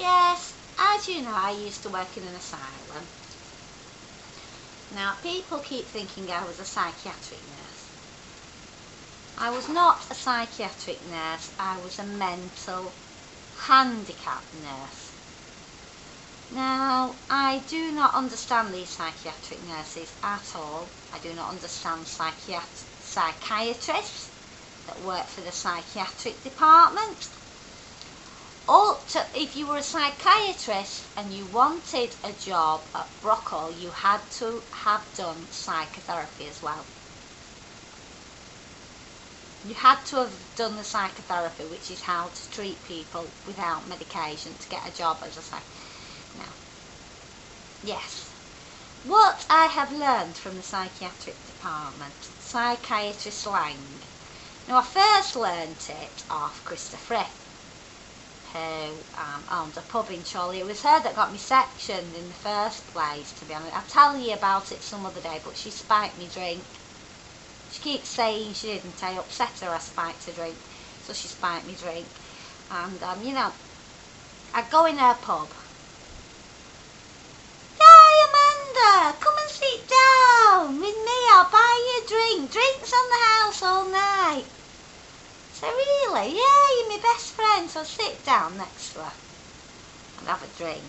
Yes, as you know, I used to work in an asylum. Now, people keep thinking I was a psychiatric nurse. I was not a psychiatric nurse, I was a mental handicap nurse. Now, I do not understand these psychiatric nurses at all. I do not understand psychiatrists that work for the psychiatric department. If you were a psychiatrist and you wanted a job at Brockall, you had to have done psychotherapy as well. You had to have done the psychotherapy, which is how to treat people without medication to get a job as a psychiatrist. Now, yes, what I have learned from the psychiatric department, psychiatry slang. Now, I first learnt it off Krista Frith, who owned a pub in Chorley. It was her that got me sectioned in the first place, to be honest. I'll tell you about it some other day, but she spiked me drink. She keeps saying she didn't. I upset her, I spiked her drink, so she spiked me drink. And, you know, I'd go in her pub. Hey, Amanda, come and sit down with me, I'll buy you a drink. Drinks on the house all night. So really, yeah, you're my best friend, so sit down next to her and have a drink.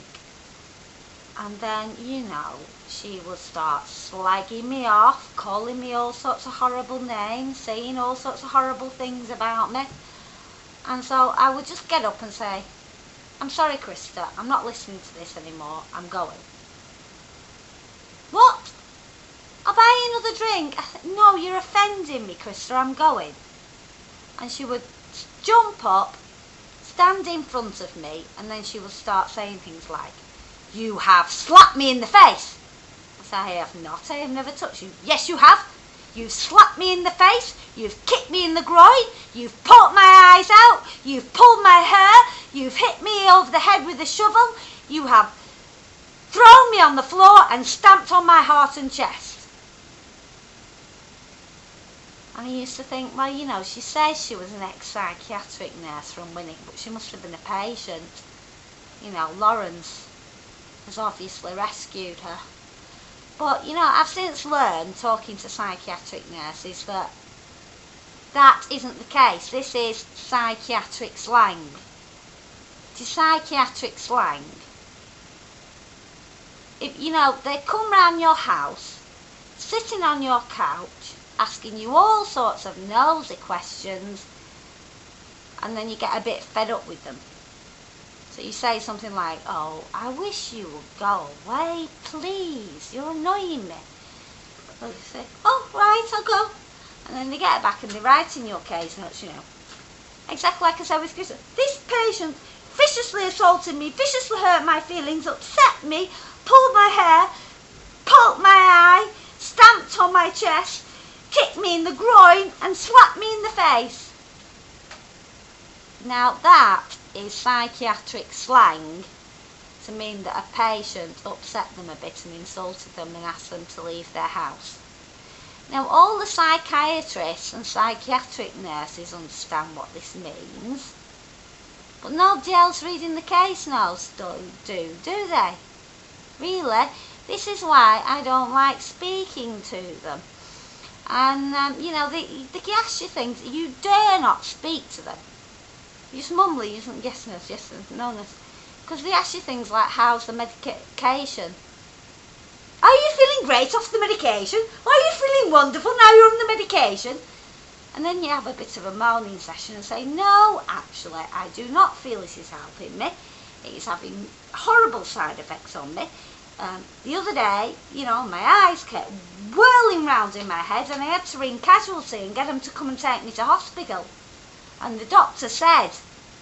And then, you know, she would start slagging me off, calling me all sorts of horrible names, saying all sorts of horrible things about me. And so I would just get up and say, I'm sorry, Krista, I'm not listening to this anymore, I'm going. What? I'll buy you another drink. No, you're offending me, Krista, I'm going. And she would jump up, stand in front of me, and then she would start saying things like, you have slapped me in the face. I said, I have not, I have never touched you. Yes, you have. You've slapped me in the face, you've kicked me in the groin, you've poked my eyes out, you've pulled my hair, you've hit me over the head with a shovel, you have thrown me on the floor and stamped on my heart and chest. And I used to think, well, you know, she says she was an ex-psychiatric nurse from Winnick, but she must have been a patient. You know, Lawrence has obviously rescued her. But, you know, I've since learned, talking to psychiatric nurses, that that isn't the case. This is psychiatric slang. It is psychiatric slang. If, you know, they come round your house, sitting on your couch, asking you all sorts of nosy questions, and then you get a bit fed up with them. So you say something like, oh, I wish you would go away, please, you're annoying me. So you say, oh, right, I'll go. And then they get back and they write in your case notes, you know. Exactly like I said with Chris. This patient viciously assaulted me, viciously hurt my feelings, upset me, pulled my hair, poked my eye, stamped on my chest, kicked me in the groin and slapped me in the face. Now that is psychiatric slang to mean that a patient upset them a bit and insulted them and asked them to leave their house. Now all the psychiatrists and psychiatric nurses understand what this means, but nobody else reading the case notes do they? Really? This is why I don't like speaking to them. And, you know, they ask you things, you dare not speak to them. You just mumble, you just yes, nurse, yes, no, nurse. Because they ask you things like, how's the medication? Are you feeling great off the medication? Are you feeling wonderful now you're on the medication? And then you have a bit of a moaning session and say, no, actually, I do not feel this is helping me. It is having horrible side effects on me. The other day, you know, my eyes kept whirling round in my head and I had to ring casualty and get them to come and take me to hospital. And the doctor said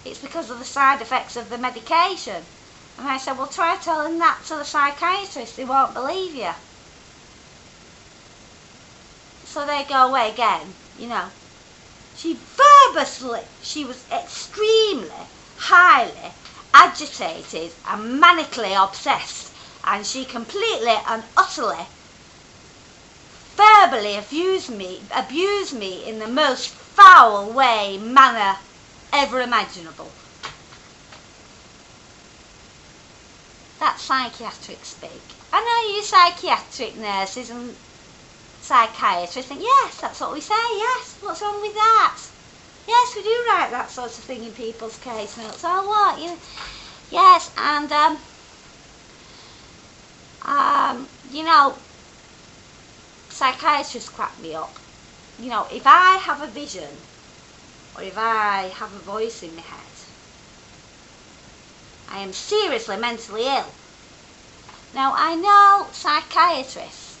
it's because of the side effects of the medication. And I said, well, try telling that to the psychiatrist, they won't believe you. So they go away again, you know. She was extremely, highly agitated and manically obsessed. And she completely and utterly, verbally abused me in the most foul manner ever imaginable. That's psychiatric speak. I know you psychiatric nurses and psychiatrists think, yes, that's what we say, yes, what's wrong with that? Yes, we do write that sort of thing in people's case notes. Oh, what? Yes, and, psychiatrists crack me up. If I have a vision, or if I have a voice in my head, I am seriously mentally ill. Now, I know psychiatrists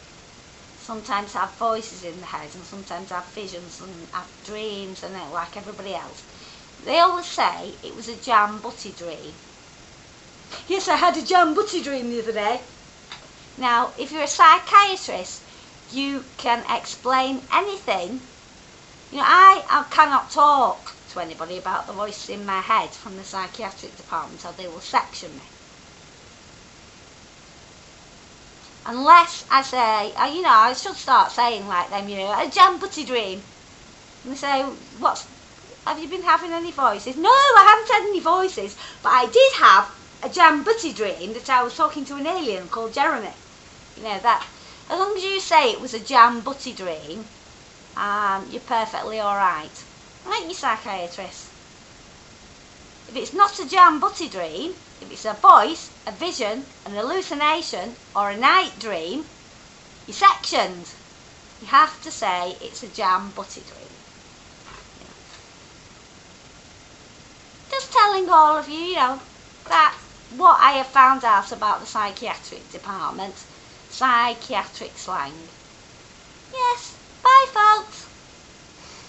sometimes have voices in their head and sometimes have visions and have dreams and like everybody else. They always say it was a jam butty dream. Yes, I had a jam butty dream the other day. Now, if you're a psychiatrist, you can explain anything. I cannot talk to anybody about the voices in my head from the psychiatric department, or they will section me. Unless I say, I should start saying like them, a jam butty dream. And they say, have you been having any voices? No, I haven't had any voices, but I did have a jam butty dream that I was talking to an alien called Jeremy. That, as long as you say it was a jam butty dream, you're perfectly alright. Aren't you, psychiatrist? If it's not a jam butty dream, if it's a voice, a vision, an hallucination, or a night dream, you're sectioned. You have to say it's a jam butty dream. Just telling all of you, that what I have found out about the psychiatric department, psychiatric slang. Yes, bye folks.